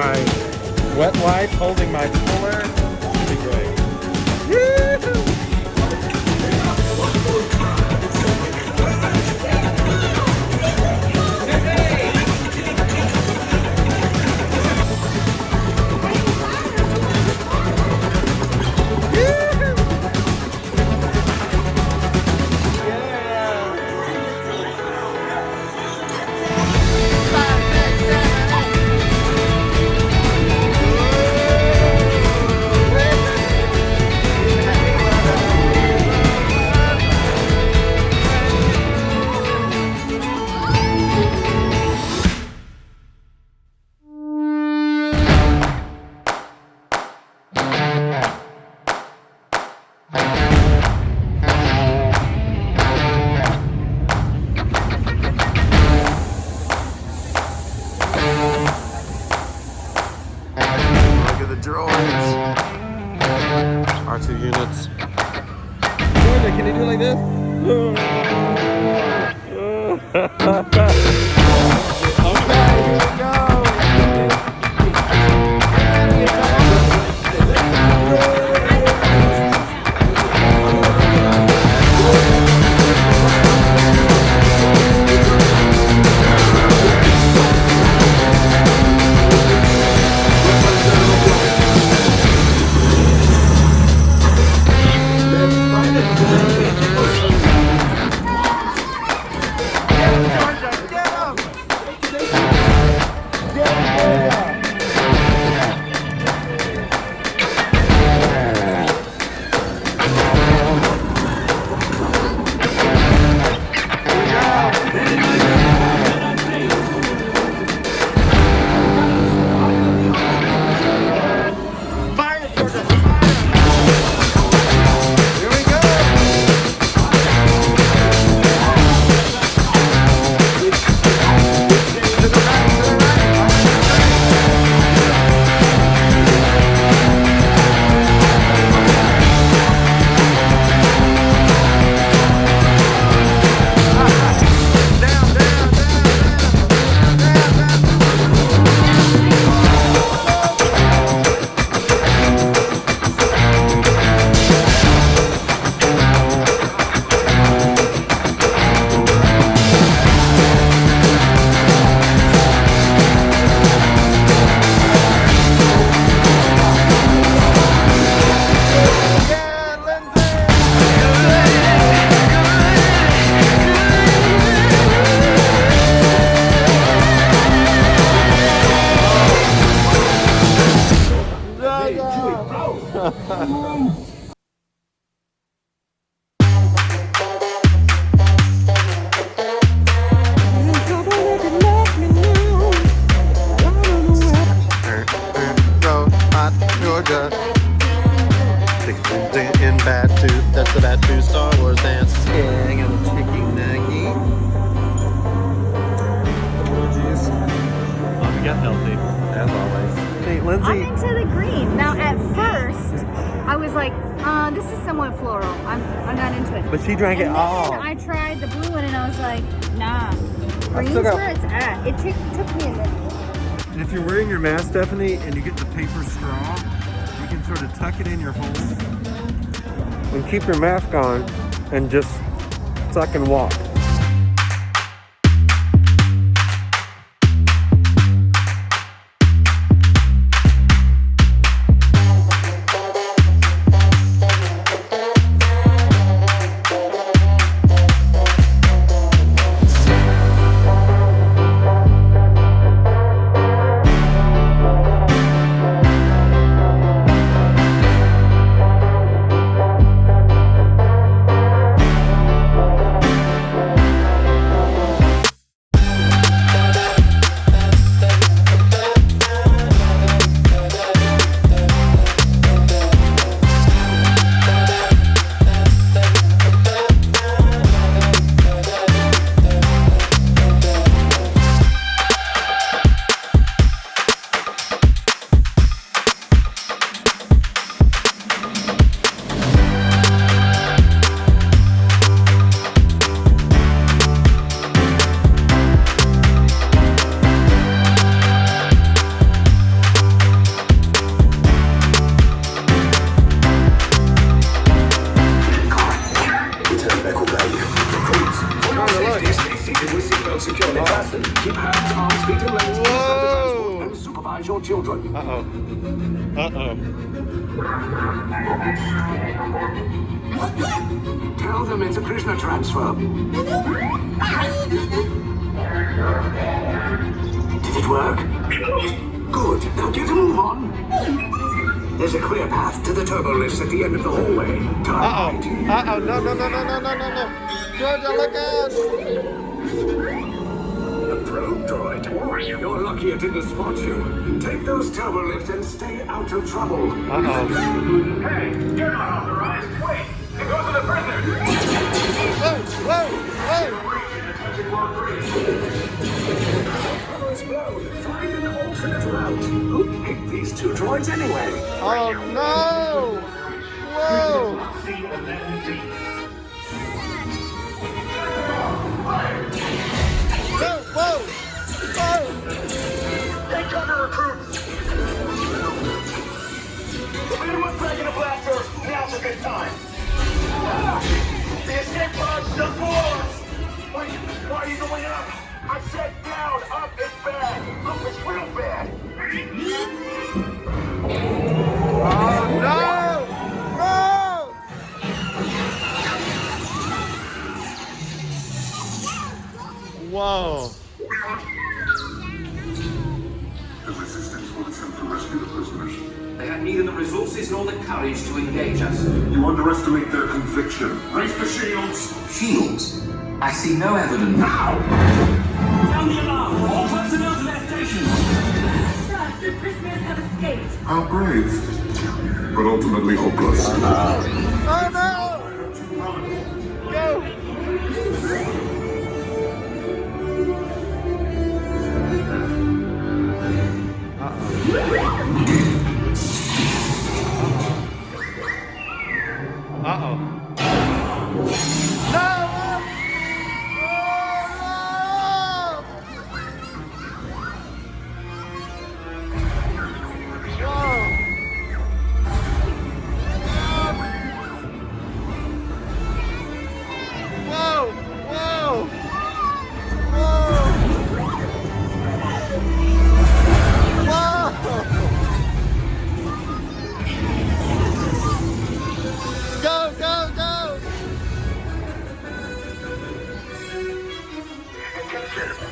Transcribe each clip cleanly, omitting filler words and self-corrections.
my wet wipes holding my puller. It'll be great. Woo-hoo! R2 units. Can you do it like this? Okay, here we go. In Batu, that's the Batu Star Wars dance. Yeah, I got a chicken nugget. We got healthy, as always. Hey, Lindsay. I'm into the green. Now, at first, I was like, this is somewhat floral. I'm not into it. But she drank it all. I tried the blue one and I was like, nah. Green's where it's at. It took me a minute. And if you're wearing your mask, Stephanie, and you get the paper straw, you can sort of tuck it in your hole and keep your mask on and just suck and walk. trying to look. Stay seated with seatbelt securely fastened. Keep hands, arms, feet, and legs inside the transport and supervise your children. Tell them it's a prisoner transfer. Did it work? Good. Now get a move on. There's a clear path to the turbo lifts at the end of the hallway. Turn right. No. Georgia, look out! The probe droid. You're lucky it didn't spot you. Take those turbo lifts and stay out of trouble. Hey, you're not authorized. Wait, it goes to the prisoner. Whoa! Turbo's blown. Find an alternate route. Who picked these two droids anyway? Oh no! Whoa! Whoa! Take cover, recruits. Everyone's dragging a blaster. Now's a good time. The escape pod's just below us. Wait, why are you going up? I said down. Up is bad. Up is real bad. Oh no! Whoa! The resistance will attempt to rescue the prisoners. They had neither the resources nor the courage to engage us. You underestimate their conviction. Raise the shields! Shields? I see no evidence. Sound the alarm. All personnel to their stations. Sir, the prisoners have escaped. How brave, but ultimately hopeless. Oh no! Go! Uh-oh. No!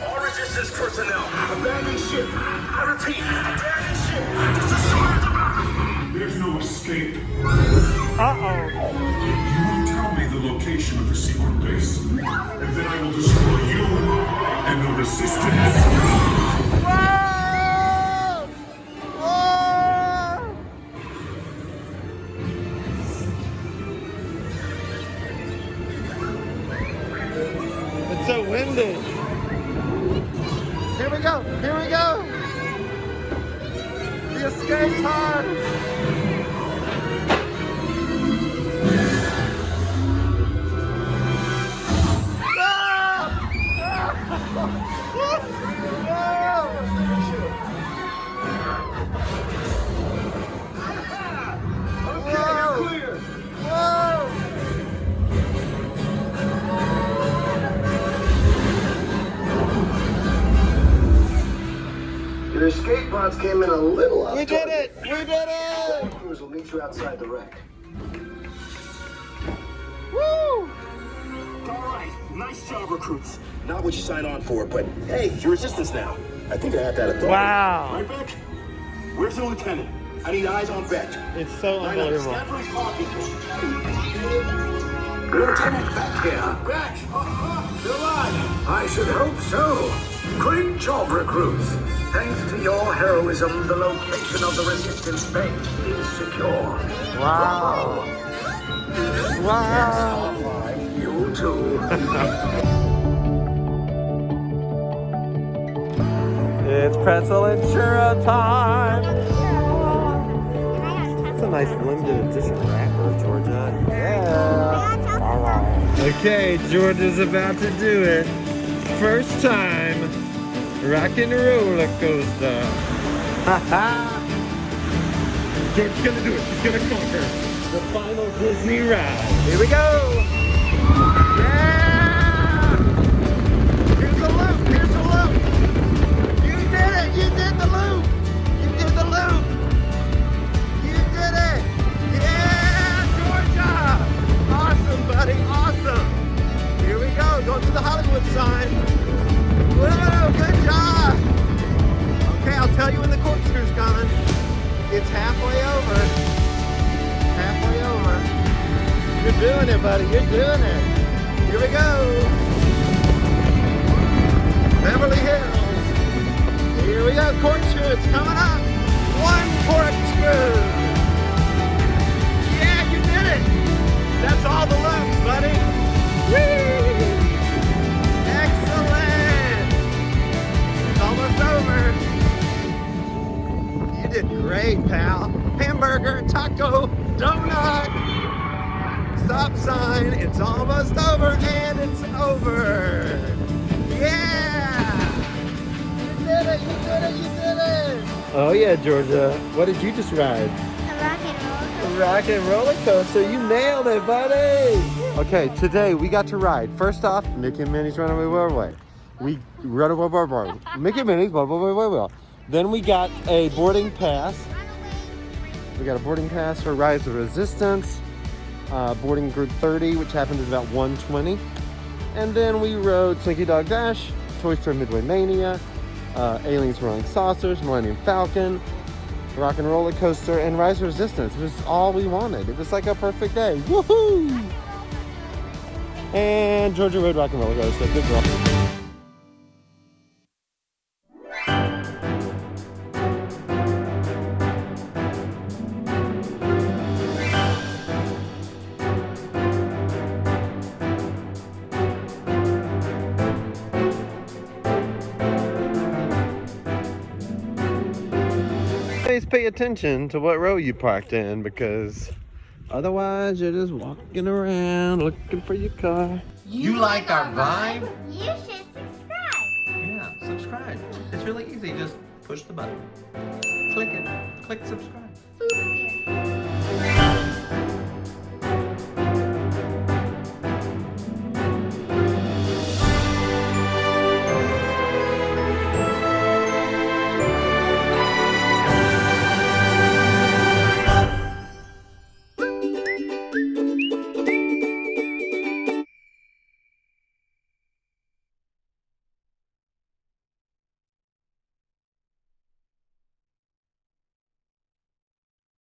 All resistance personnel, abandon ship. I repeat, abandon ship. Destroy the battle. There's no escape. Uh-oh. You will tell me the location of the secret base, and then I will destroy you and the resistance. It's so windy. Here we go. The escape pod. Your escape pods came in a little off. We did it! Crews will meet you outside the wreck. Woo! All right, nice job, recruits. Not what you signed on for, but hey, your resistance now. I think I have that authority. Wow. Right, Beck? Where's the lieutenant? I need eyes on Beck. It's so unbelievable. Lieutenant Beck here. Beck! You're alive. I should hope so. Great job, recruits. Thanks to your heroism, the location of the resistance base is secure. Wow. Wow. You too. It's pretzel and churro time. It's a nice limited edition wrapper, Georgia. Yeah. Okay, Georgia's about to do it. First time, Rockin' Rollercoaster. Georgia's gonna do it. She's gonna conquer the final Disney ride. Here we go. Yeah! going through the Hollywood sign. Whoa, good job. Okay, I'll tell you when the corkscrew's coming. It's halfway over. Halfway over. You're doing it, buddy. You're doing it. Here we go. Beverly Hills. Here we go. Corkscrew. It's coming up. One corkscrew. Yeah, you did it. That's all the loops, buddy. Whee! Excellent. It's almost over. You did great, pal. Hamburger, taco, donut, stop sign. It's almost over, and it's over. Yeah! You did it, you did it, you did it. Oh yeah, Georgia. What did you just ride? A Rockin' roller coaster. You nailed it, buddy. Okay, today we got to ride. First off, Mickey and Minnie's Runaway Railway. We Runaway Railway. Mickey and Minnie's Runaway Railway. Then we got a boarding pass. We got a boarding pass for Rise of Resistance, boarding group 30, which happened at about 1:20. And then we rode Slinky Dog Dash, Toy Story Midway Mania, Aliens Flying Saucers, Millennium Falcon, Rockin' Roller Coaster, and Rise of Resistance. It was all we wanted. It was like a perfect day. Woohoo! And Georgia rode Rockin' Roller Coaster. Good girl. Please pay attention to what row you parked in, because otherwise you're just walking around looking for your car. You like our vibe? You should subscribe. Yeah, subscribe. It's really easy. Just push the button. Click it. Click subscribe.